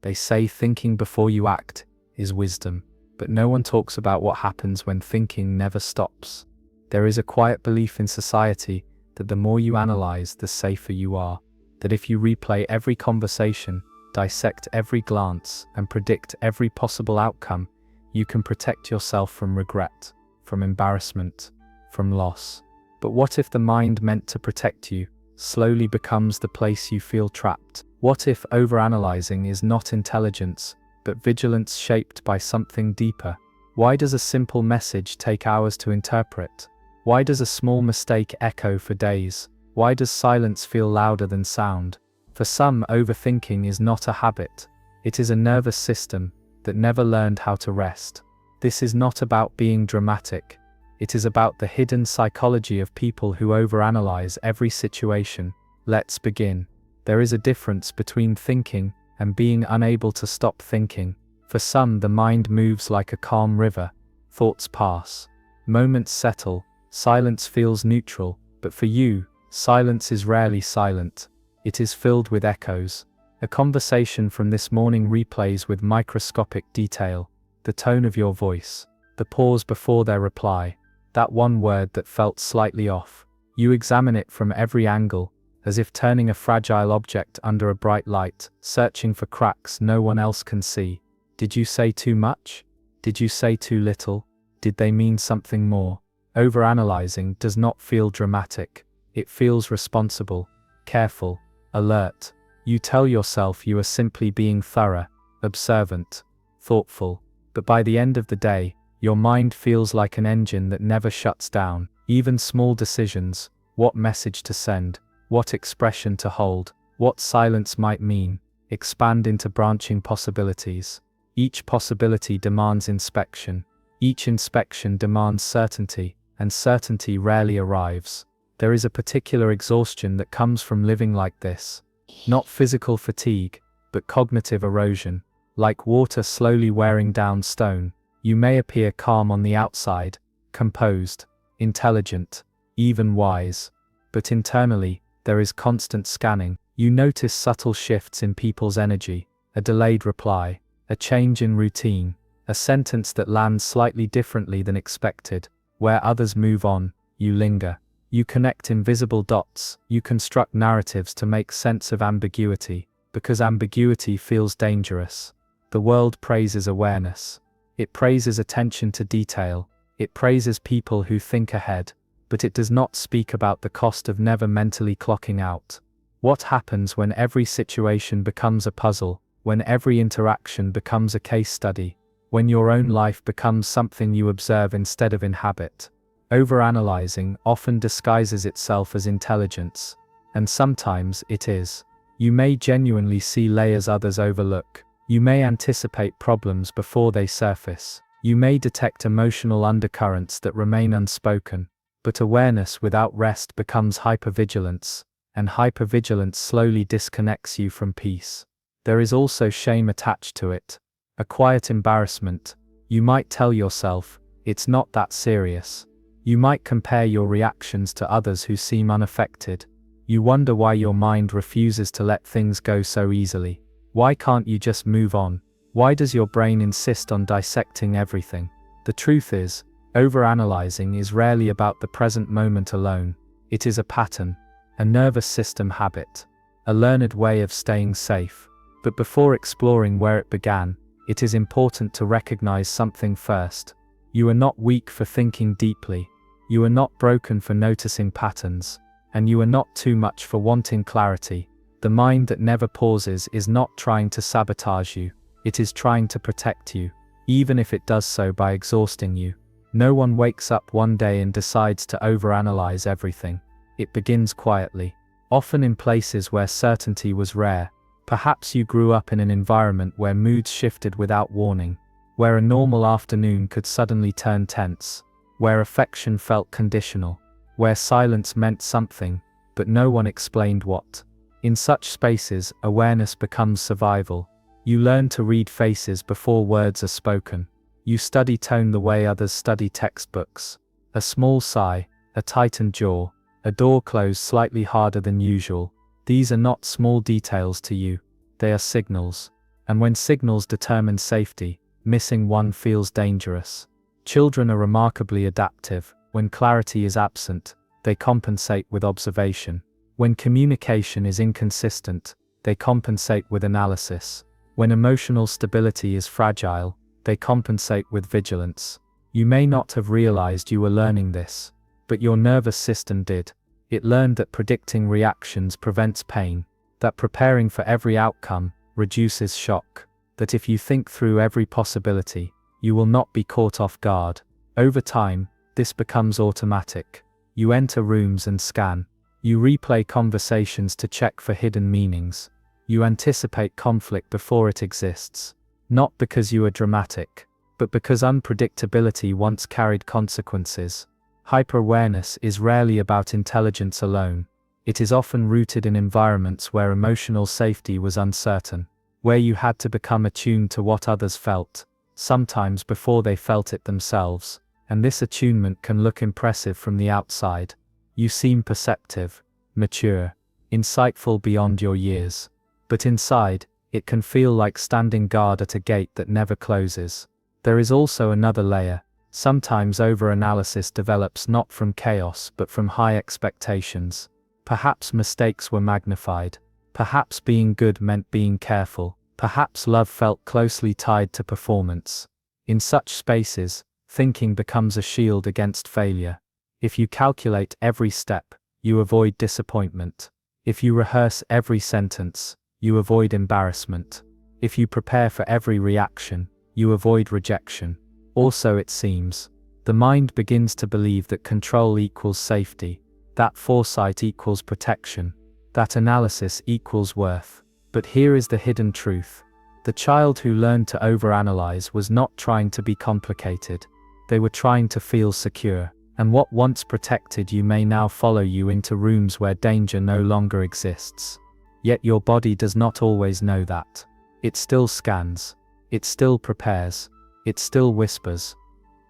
They say thinking before you act is wisdom, but no one talks about what happens when thinking never stops. There is a quiet belief in society that the more you analyze, the safer you are. That if you replay every conversation, dissect every glance, and predict every possible outcome, you can protect yourself from regret, from embarrassment, from loss. But what if the mind meant to protect you slowly becomes the place you feel trapped? What if overanalyzing is not intelligence, but vigilance shaped by something deeper? Why does a simple message take hours to interpret? Why does a small mistake echo for days? Why does silence feel louder than sound? For some, overthinking is not a habit. It is a nervous system that never learned how to rest. This is not about being dramatic. It is about the hidden psychology of people who overanalyze every situation. Let's begin. There is a difference between thinking and being unable to stop thinking. For some, the mind moves like a calm river. Thoughts pass. Moments settle. Silence feels neutral. But for you, silence is rarely silent. It is filled with echoes. A conversation from this morning replays with microscopic detail. The tone of your voice. The pause before their reply. That one word that felt slightly off. You examine it from every angle, as if turning a fragile object under a bright light, searching for cracks no one else can see. Did you say too much? Did you say too little? Did they mean something more? Overanalyzing does not feel dramatic. It feels responsible, careful, alert. You tell yourself you are simply being thorough, observant, thoughtful. But by the end of the day, your mind feels like an engine that never shuts down. Even small decisions, what message to send, what expression to hold, what silence might mean, expand into branching possibilities. Each possibility demands inspection. Each inspection demands certainty, and certainty rarely arrives. There is a particular exhaustion that comes from living like this. Not physical fatigue, but cognitive erosion. Like water slowly wearing down stone, you may appear calm on the outside, composed, intelligent, even wise. But internally, there is constant scanning. You notice subtle shifts in people's energy, a delayed reply, a change in routine, a sentence that lands slightly differently than expected. Where others move on, you linger. You connect invisible dots. You construct narratives to make sense of ambiguity, because ambiguity feels dangerous. The world praises awareness. It praises attention to detail. It praises people who think ahead, but it does not speak about the cost of never mentally clocking out. What happens when every situation becomes a puzzle, when every interaction becomes a case study, when your own life becomes something you observe instead of inhabit? Overanalyzing often disguises itself as intelligence, and sometimes it is. You may genuinely see layers others overlook. You may anticipate problems before they surface. You may detect emotional undercurrents that remain unspoken. But awareness without rest becomes hypervigilance, and hypervigilance slowly disconnects you from peace. There is also shame attached to it. A quiet embarrassment. You might tell yourself, it's not that serious. You might compare your reactions to others who seem unaffected. You wonder why your mind refuses to let things go so easily. Why can't you just move on? Why does your brain insist on dissecting everything? The truth is, overanalyzing is rarely about the present moment alone. It is a pattern, a nervous system habit, a learned way of staying safe. But before exploring where it began, it is important to recognize something first. You are not weak for thinking deeply. You are not broken for noticing patterns. And you are not too much for wanting clarity. The mind that never pauses is not trying to sabotage you. It is trying to protect you, even if it does so by exhausting you. No one wakes up one day and decides to overanalyze everything. It begins quietly, often in places where certainty was rare. Perhaps you grew up in an environment where moods shifted without warning, where a normal afternoon could suddenly turn tense, where affection felt conditional, where silence meant something, but no one explained what. In such spaces, awareness becomes survival. You learn to read faces before words are spoken. You study tone the way others study textbooks. A small sigh, a tightened jaw, a door closed slightly harder than usual. These are not small details to you. They are signals. And when signals determine safety, missing one feels dangerous. Children are remarkably adaptive. When clarity is absent, they compensate with observation. When communication is inconsistent, they compensate with analysis. When emotional stability is fragile, they compensate with vigilance. You may not have realized you were learning this, but your nervous system did. It learned that predicting reactions prevents pain, that preparing for every outcome reduces shock, that if you think through every possibility, you will not be caught off guard. Over time, this becomes automatic. You enter rooms and scan. You replay conversations to check for hidden meanings. You anticipate conflict before it exists. Not because you are dramatic, but because unpredictability once carried consequences. Hyperawareness is rarely about intelligence alone. It is often rooted in environments where emotional safety was uncertain, where you had to become attuned to what others felt, sometimes before they felt it themselves, and this attunement can look impressive from the outside. You seem perceptive, mature, insightful beyond your years. But inside, it can feel like standing guard at a gate that never closes. There is also another layer. Sometimes overanalysis develops not from chaos but from high expectations. Perhaps mistakes were magnified. Perhaps being good meant being careful. Perhaps love felt closely tied to performance. In such spaces, thinking becomes a shield against failure. If you calculate every step, you avoid disappointment. If you rehearse every sentence, you avoid embarrassment. If you prepare for every reaction, you avoid rejection. Also, it seems, the mind begins to believe that control equals safety, that foresight equals protection, that analysis equals worth. But here is the hidden truth. The child who learned to overanalyze was not trying to be complicated. They were trying to feel secure. And what once protected you may now follow you into rooms where danger no longer exists. Yet your body does not always know that. It still scans. It still prepares. It still whispers.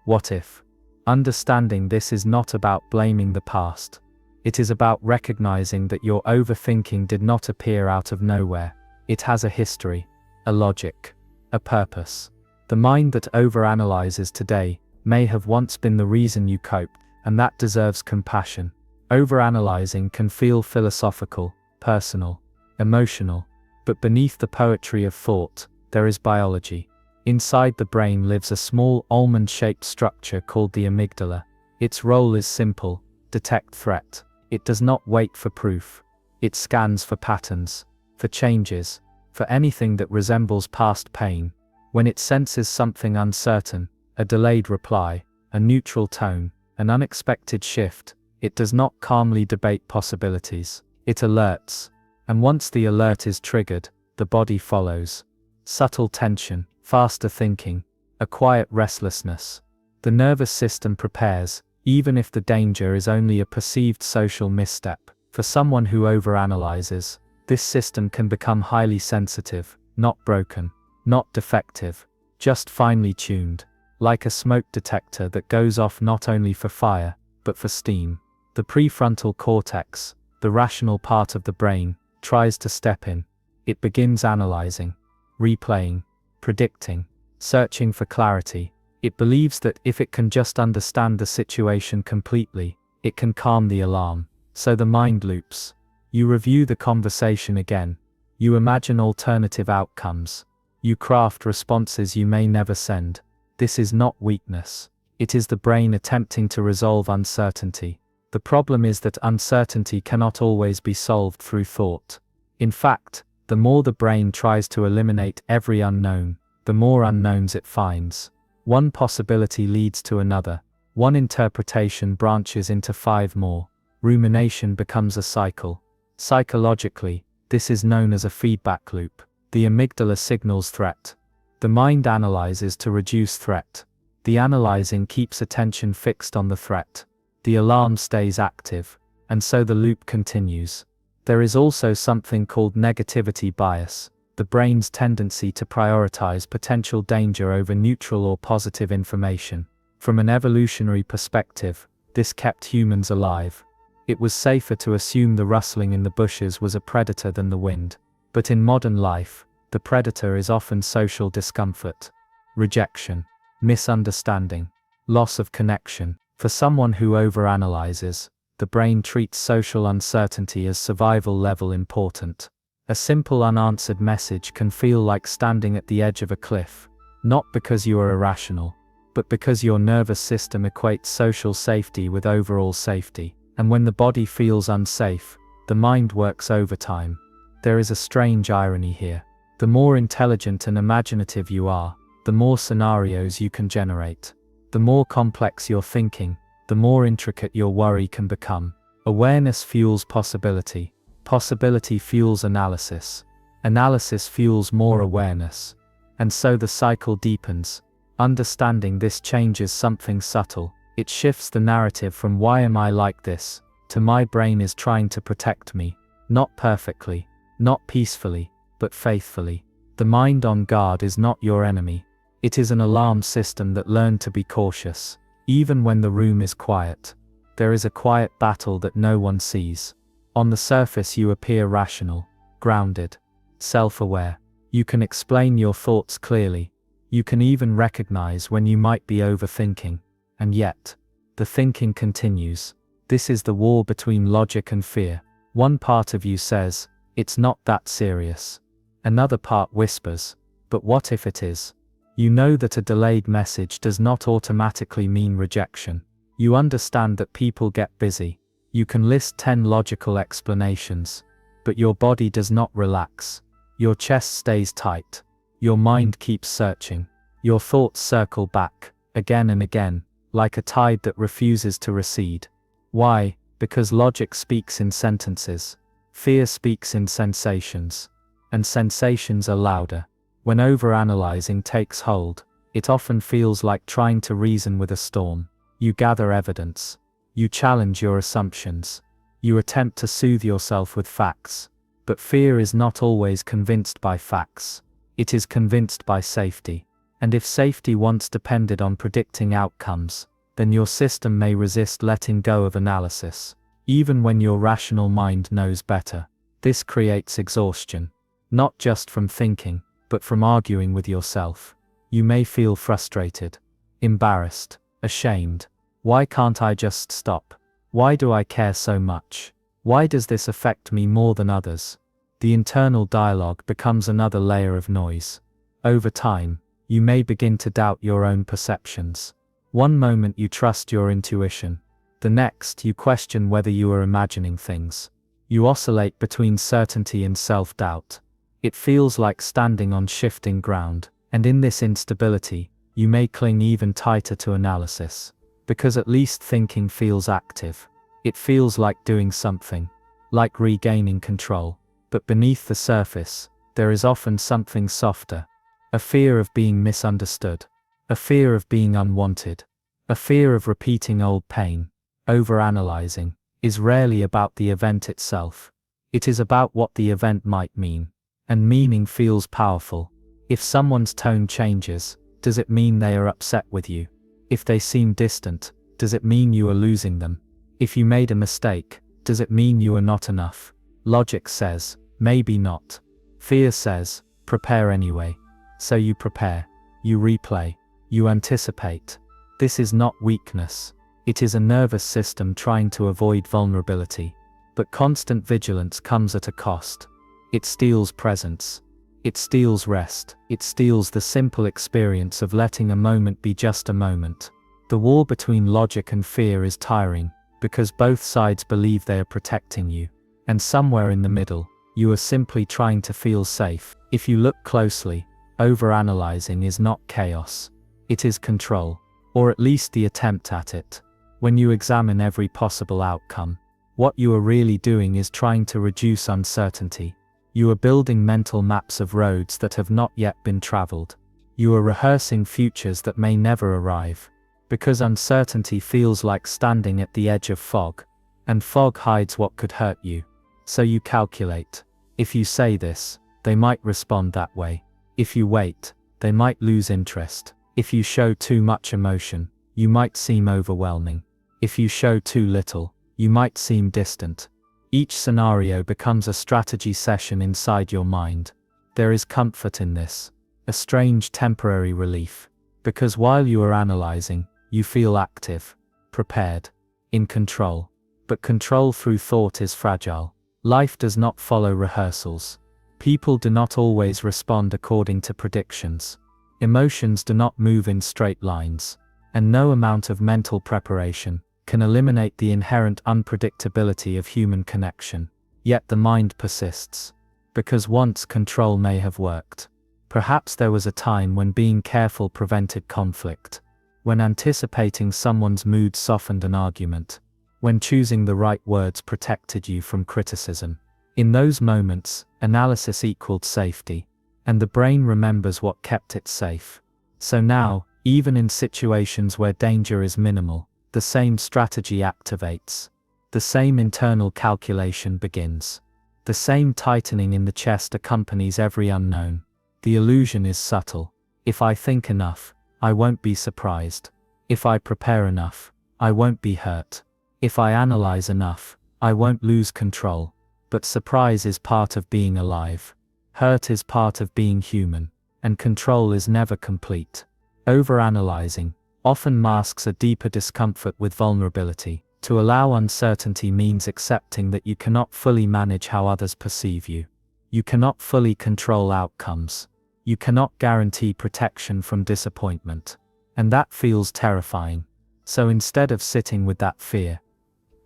What if? Understanding this is not about blaming the past. It is about recognizing that your overthinking did not appear out of nowhere. It has a history, a logic, a purpose. The mind that overanalyzes today may have once been the reason you coped, and that deserves compassion. Overanalyzing can feel philosophical, personal, emotional, but beneath the poetry of thought, there is biology. Inside the brain lives a small almond-shaped structure called the amygdala. Its role is simple: detect threat. It does not wait for proof. It scans for patterns, for changes, for anything that resembles past pain. When it senses something uncertain, a delayed reply, a neutral tone, an unexpected shift, it does not calmly debate possibilities. It alerts. And once the alert is triggered, the body follows. Subtle tension, faster thinking, a quiet restlessness. The nervous system prepares, even if the danger is only a perceived social misstep. For someone who overanalyzes, this system can become highly sensitive, not broken, not defective, just finely tuned. Like a smoke detector that goes off not only for fire, but for steam. The prefrontal cortex, the rational part of the brain, tries to step in. It begins analyzing, replaying, predicting, searching for clarity. It believes that if it can just understand the situation completely, it can calm the alarm. So the mind loops. You review the conversation again. You imagine alternative outcomes. You craft responses you may never send. This is not weakness. It is the brain attempting to resolve uncertainty. The problem is that uncertainty cannot always be solved through thought. In fact, the more the brain tries to eliminate every unknown, the more unknowns it finds. One possibility leads to another. One interpretation branches into 5 more. Rumination becomes a cycle. Psychologically, this is known as a feedback loop. The amygdala signals threat. The mind analyzes to reduce threat. The analyzing keeps attention fixed on the threat. The alarm stays active, and so the loop continues. There is also something called negativity bias, the brain's tendency to prioritize potential danger over neutral or positive information. From an evolutionary perspective, this kept humans alive. It was safer to assume the rustling in the bushes was a predator than the wind. But in modern life, The predator is often social discomfort, rejection, misunderstanding, loss of connection. For someone who overanalyzes, the brain treats social uncertainty as survival level important. A simple unanswered message can feel like standing at the edge of a cliff, not because you are irrational, but because your nervous system equates social safety with overall safety. And when the body feels unsafe, the mind works overtime. There is a strange irony here. The more intelligent and imaginative you are, the more scenarios you can generate. The more complex your thinking, the more intricate your worry can become. Awareness fuels possibility. Possibility fuels analysis. Analysis fuels more awareness. And so the cycle deepens. Understanding this changes something subtle. It shifts the narrative from "why am I like this?" to "my brain is trying to protect me." Not perfectly, not peacefully, but faithfully. The mind on guard is not your enemy. It is an alarm system that learned to be cautious. Even when the room is quiet, there is a quiet battle that no one sees. On the surface you appear rational, grounded, self-aware. You can explain your thoughts clearly. You can even recognize when you might be overthinking. And yet, the thinking continues. This is the war between logic and fear. One part of you says, "It's not that serious." Another part whispers, "But what if it is?" You know that a delayed message does not automatically mean rejection. You understand that people get busy. You can list 10 logical explanations, but your body does not relax. Your chest stays tight. Your mind keeps searching. Your thoughts circle back, again and again, like a tide that refuses to recede. Why? Because logic speaks in sentences. Fear speaks in sensations. And sensations are louder. When overanalyzing takes hold, it often feels like trying to reason with a storm. You gather evidence. You challenge your assumptions. You attempt to soothe yourself with facts. But fear is not always convinced by facts. It is convinced by safety. And if safety once depended on predicting outcomes, then your system may resist letting go of analysis, even when your rational mind knows better. This creates exhaustion, not just from thinking, but from arguing with yourself. You may feel frustrated, embarrassed, ashamed. Why can't I just stop? Why do I care so much? Why does this affect me more than others? The internal dialogue becomes another layer of noise. Over time, you may begin to doubt your own perceptions. One moment you trust your intuition. The next you question whether you are imagining things. You oscillate between certainty and self-doubt. It feels like standing on shifting ground, and in this instability, you may cling even tighter to analysis. Because at least thinking feels active. It feels like doing something, like regaining control. But beneath the surface, there is often something softer. A fear of being misunderstood. A fear of being unwanted. A fear of repeating old pain. Overanalyzing is rarely about the event itself. It is about what the event might mean. And meaning feels powerful. If someone's tone changes, does it mean they are upset with you? If they seem distant, does it mean you are losing them? If you made a mistake, does it mean you are not enough? Logic says, maybe not. Fear says, prepare anyway. So you prepare. You replay. You anticipate. This is not weakness. It is a nervous system trying to avoid vulnerability. But constant vigilance comes at a cost. It steals presence. It steals rest. It steals the simple experience of letting a moment be just a moment. The war between logic and fear is tiring, because both sides believe they are protecting you. And somewhere in the middle, you are simply trying to feel safe. If you look closely, overanalyzing is not chaos. It is control, or at least the attempt at it. When you examine every possible outcome, what you are really doing is trying to reduce uncertainty. You are building mental maps of roads that have not yet been traveled. You are rehearsing futures that may never arrive. Because uncertainty feels like standing at the edge of fog, and fog hides what could hurt you. So you calculate. If you say this, they might respond that way. If you wait, they might lose interest. If you show too much emotion, you might seem overwhelming. If you show too little, you might seem distant. Each scenario becomes a strategy session inside your mind. There is comfort in this, a strange temporary relief, because while you are analyzing, you feel active, prepared, in control. But control through thought is fragile. Life does not follow rehearsals. People do not always respond according to predictions. Emotions do not move in straight lines, and no amount of mental preparation can eliminate the inherent unpredictability of human connection. Yet the mind persists, because once control may have worked. Perhaps there was a time when being careful prevented conflict, when anticipating someone's mood softened an argument, when choosing the right words protected you from criticism. In those moments, analysis equaled safety, and the brain remembers what kept it safe. So now, even in situations where danger is minimal, the same strategy activates. The same internal calculation begins. The same tightening in the chest accompanies every unknown. The illusion is subtle. If I think enough, I won't be surprised. If I prepare enough, I won't be hurt. If I analyze enough, I won't lose control. But surprise is part of being alive. Hurt is part of being human. And control is never complete. Overanalyzing often masks a deeper discomfort with vulnerability. To allow uncertainty means accepting that you cannot fully manage how others perceive you. You cannot fully control outcomes. You cannot guarantee protection from disappointment. And that feels terrifying. So instead of sitting with that fear,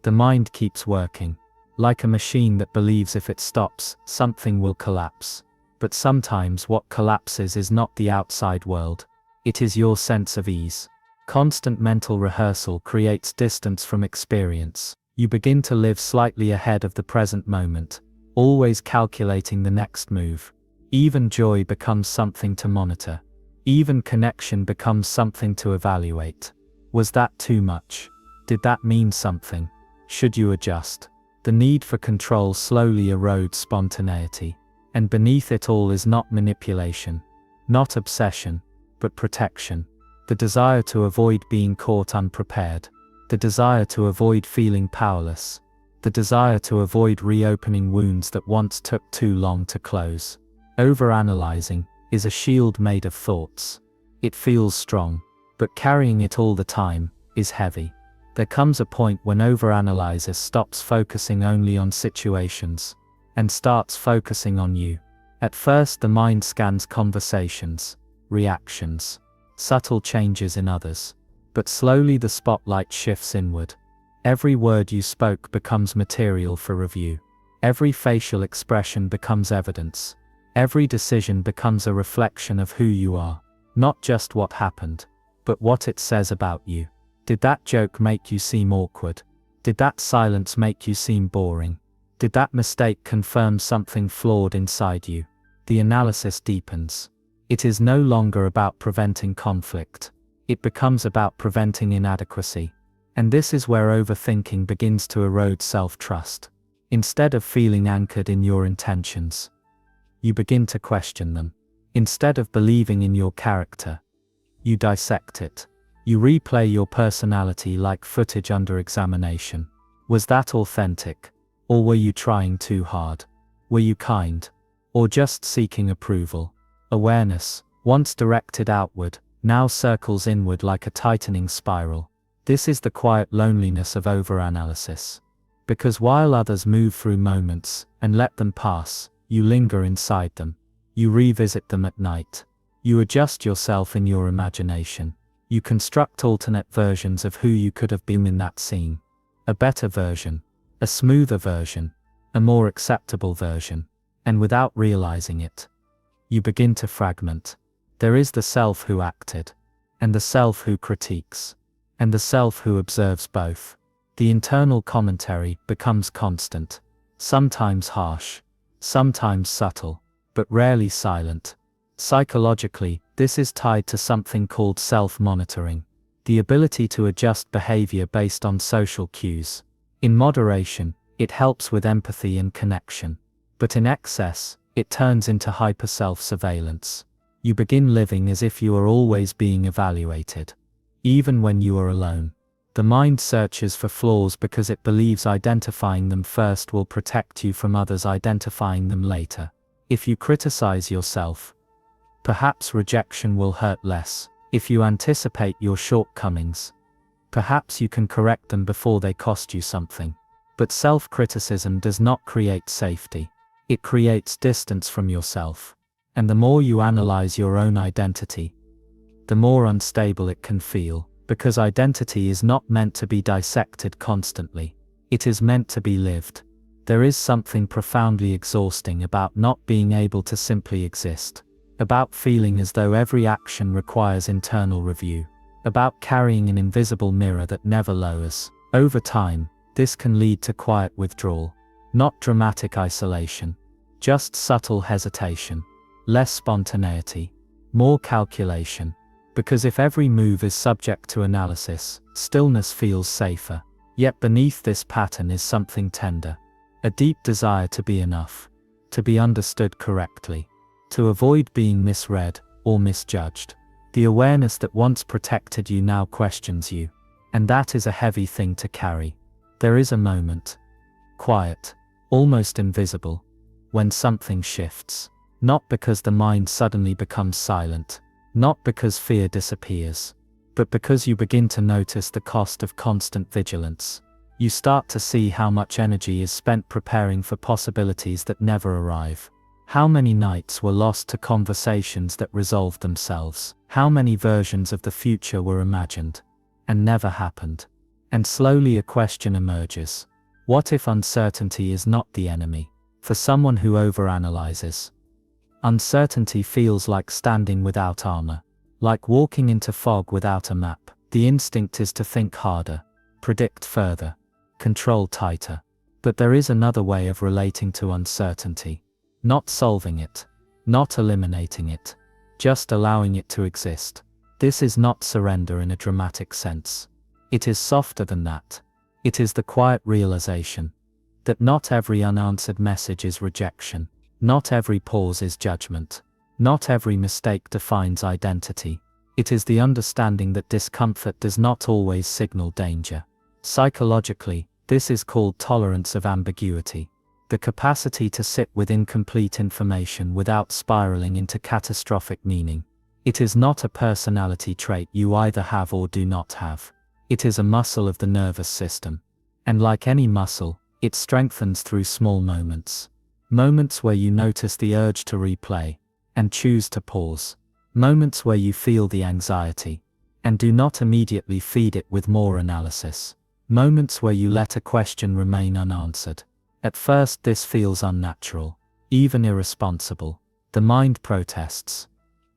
the mind keeps working, like a machine that believes if it stops, something will collapse. But sometimes what collapses is not the outside world. It is your sense of ease. Constant mental rehearsal creates distance from experience. You begin to live slightly ahead of the present moment, always calculating the next move. Even joy becomes something to monitor. Even connection becomes something to evaluate. Was that too much? Did that mean something? Should you adjust? The need for control slowly erodes spontaneity. And beneath it all is not manipulation, not obsession, but protection. The desire to avoid being caught unprepared. The desire to avoid feeling powerless. The desire to avoid reopening wounds that once took too long to close. Overanalyzing is a shield made of thoughts. It feels strong, but carrying it all the time is heavy. There comes a point when overanalyzer stops focusing only on situations and starts focusing on you. At first the mind scans conversations, reactions, subtle changes in others. But slowly the spotlight shifts inward. Every word you spoke becomes material for review. Every facial expression becomes evidence. Every decision becomes a reflection of who you are. Not just what happened, but what it says about you. Did that joke make you seem awkward? Did that silence make you seem boring? Did that mistake confirm something flawed inside you? The analysis deepens. It is no longer about preventing conflict. It becomes about preventing inadequacy. And this is where overthinking begins to erode self-trust. Instead of feeling anchored in your intentions, you begin to question them. Instead of believing in your character, you dissect it. You replay your personality like footage under examination. Was that authentic? Or were you trying too hard? Were you kind? Or just seeking approval? Awareness, once directed outward, now circles inward like a tightening spiral. This is the quiet loneliness of overanalysis. Because while others move through moments and let them pass, you linger inside them. You revisit them at night. You adjust yourself in your imagination. You construct alternate versions of who you could have been in that scene. A better version, a smoother version, a more acceptable version. And without realizing it, you begin to fragment. There is the self who acted, and the self who critiques, and the self who observes both. The internal commentary becomes constant, sometimes harsh, sometimes subtle, but rarely silent. Psychologically, this is tied to something called self-monitoring, the ability to adjust behavior based on social cues. In moderation, it helps with empathy and connection. But in excess, it turns into hyper-self-surveillance. You begin living as if you are always being evaluated. Even when you are alone. The mind searches for flaws because it believes identifying them first will protect you from others identifying them later. If you criticize yourself, perhaps rejection will hurt less. If you anticipate your shortcomings, perhaps you can correct them before they cost you something. But self-criticism does not create safety. It creates distance from yourself. And the more you analyze your own identity, the more unstable it can feel, because identity is not meant to be dissected constantly. It is meant to be lived. There is something profoundly exhausting about not being able to simply exist, about feeling as though every action requires internal review, about carrying an invisible mirror that never lowers. Over time, this can lead to quiet withdrawal, not dramatic isolation, just subtle hesitation, less spontaneity, more calculation. Because if every move is subject to analysis, stillness feels safer. Yet beneath this pattern is something tender, a deep desire to be enough, to be understood correctly, to avoid being misread or misjudged. The awareness that once protected you now questions you, and that is a heavy thing to carry. There is a moment, quiet, almost invisible, when something shifts, not because the mind suddenly becomes silent, not because fear disappears, but because you begin to notice the cost of constant vigilance. You start to see how much energy is spent preparing for possibilities that never arrive. How many nights were lost to conversations that resolved themselves? How many versions of the future were imagined and never happened? And slowly a question emerges. What if uncertainty is not the enemy? For someone who overanalyzes, uncertainty feels like standing without armor, like walking into fog without a map. The instinct is to think harder, predict further, control tighter. But there is another way of relating to uncertainty. Not solving it, not eliminating it, just allowing it to exist. This is not surrender in a dramatic sense. It is softer than that. It is the quiet realization that not every unanswered message is rejection, not every pause is judgment, not every mistake defines identity. It is the understanding that discomfort does not always signal danger. Psychologically, this is called tolerance of ambiguity, the capacity to sit with incomplete information without spiraling into catastrophic meaning. It is not a personality trait you either have or do not have. It is a muscle of the nervous system. And like any muscle, it strengthens through small moments. Moments where you notice the urge to replay and choose to pause. Moments where you feel the anxiety and do not immediately feed it with more analysis. Moments where you let a question remain unanswered. At first this feels unnatural, even irresponsible. The mind protests.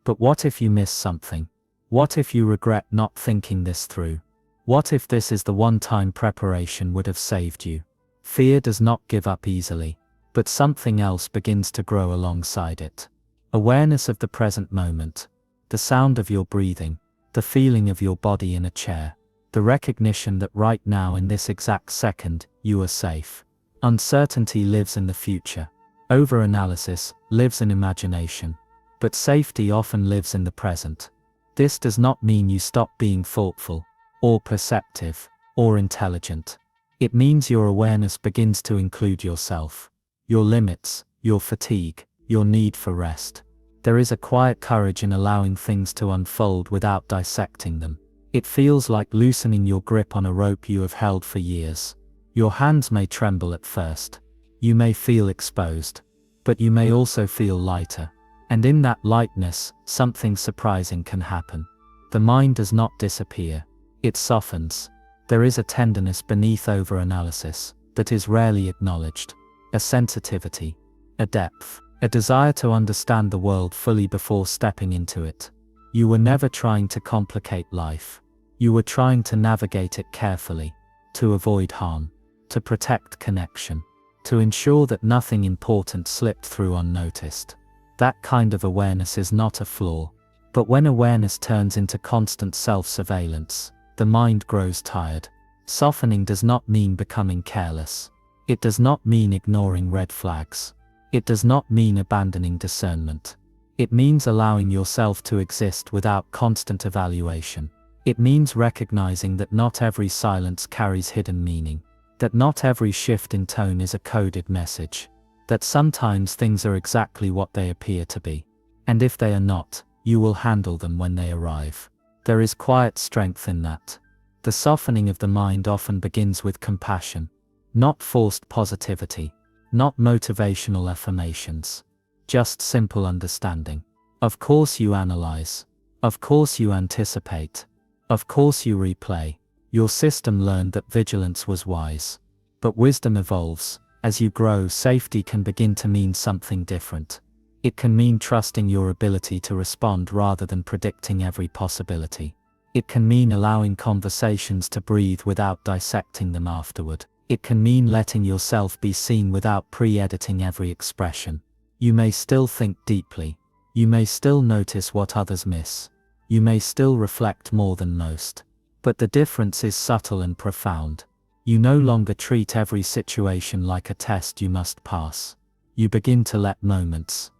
But what if you miss something? What if you regret not thinking this through? What if this is the one time preparation would have saved you? Fear does not give up easily, but something else begins to grow alongside it. Awareness of the present moment, the sound of your breathing, the feeling of your body in a chair, the recognition that right now in this exact second, you are safe. Uncertainty lives in the future. Overanalysis lives in imagination. But safety often lives in the present. This does not mean you stop being thoughtful, or perceptive, or intelligent. It means your awareness begins to include yourself, your limits, your fatigue, your need for rest. There is a quiet courage in allowing things to unfold without dissecting them. It feels like loosening your grip on a rope you have held for years. Your hands may tremble at first. You may feel exposed, but you may also feel lighter. And in that lightness, something surprising can happen. The mind does not disappear. It softens. There is a tenderness beneath overanalysis that is rarely acknowledged. A sensitivity, a depth, a desire to understand the world fully before stepping into it. You were never trying to complicate life. You were trying to navigate it carefully, to avoid harm, to protect connection, to ensure that nothing important slipped through unnoticed. That kind of awareness is not a flaw. But when awareness turns into constant self-surveillance, the mind grows tired. Softening does not mean becoming careless. It does not mean ignoring red flags. It does not mean abandoning discernment. It means allowing yourself to exist without constant evaluation. It means recognizing that not every silence carries hidden meaning, that not every shift in tone is a coded message, that sometimes things are exactly what they appear to be. And if they are not, you will handle them when they arrive. There is quiet strength in that. The softening of the mind often begins with compassion, not forced positivity, not motivational affirmations, just simple understanding. Of course you analyze. Of course you anticipate. Of course you replay. Your system learned that vigilance was wise. But wisdom evolves. As you grow, safety can begin to mean something different. It can mean trusting your ability to respond rather than predicting every possibility. It can mean allowing conversations to breathe without dissecting them afterward. It can mean letting yourself be seen without pre-editing every expression. You may still think deeply. You may still notice what others miss. You may still reflect more than most. But the difference is subtle and profound. You no longer treat every situation like a test you must pass. You begin to let moments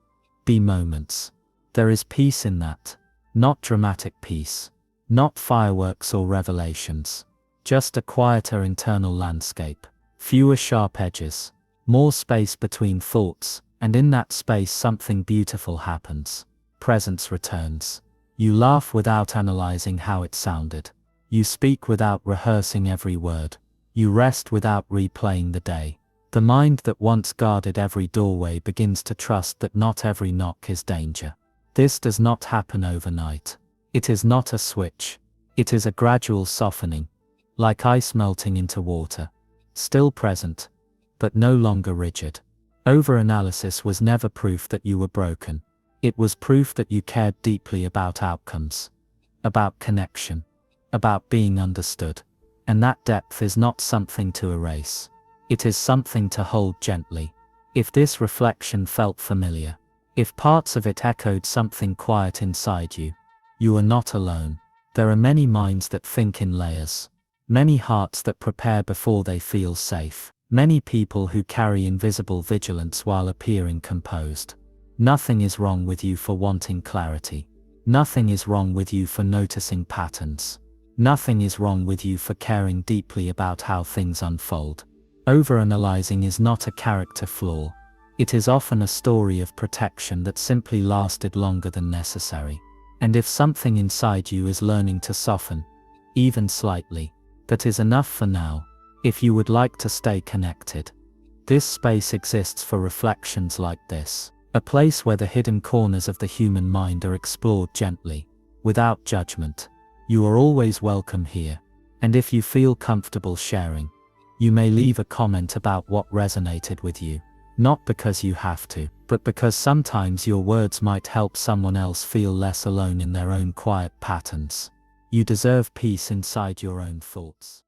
be moments. There is peace in that. Not dramatic peace. Not fireworks or revelations. Just a quieter internal landscape. Fewer sharp edges. More space between thoughts, and in that space something beautiful happens. Presence returns. You laugh without analyzing how it sounded. You speak without rehearsing every word. You rest without replaying the day. The mind that once guarded every doorway begins to trust that not every knock is danger. This does not happen overnight. It is not a switch. It is a gradual softening, like ice melting into water. Still present, but no longer rigid. Overanalysis was never proof that you were broken. It was proof that you cared deeply about outcomes, about connection, about being understood. And that depth is not something to erase. It is something to hold gently. If this reflection felt familiar, if parts of it echoed something quiet inside you, you are not alone. There are many minds that think in layers. Many hearts that prepare before they feel safe. Many people who carry invisible vigilance while appearing composed. Nothing is wrong with you for wanting clarity. Nothing is wrong with you for noticing patterns. Nothing is wrong with you for caring deeply about how things unfold. Overanalyzing is not a character flaw. It is often a story of protection that simply lasted longer than necessary. And if something inside you is learning to soften, even slightly, that is enough for now. If you would like to stay connected, this space exists for reflections like this. A place where the hidden corners of the human mind are explored gently, without judgment. You are always welcome here. And if you feel comfortable sharing, you may leave a comment about what resonated with you. Not because you have to, but because sometimes your words might help someone else feel less alone in their own quiet patterns. You deserve peace inside your own thoughts.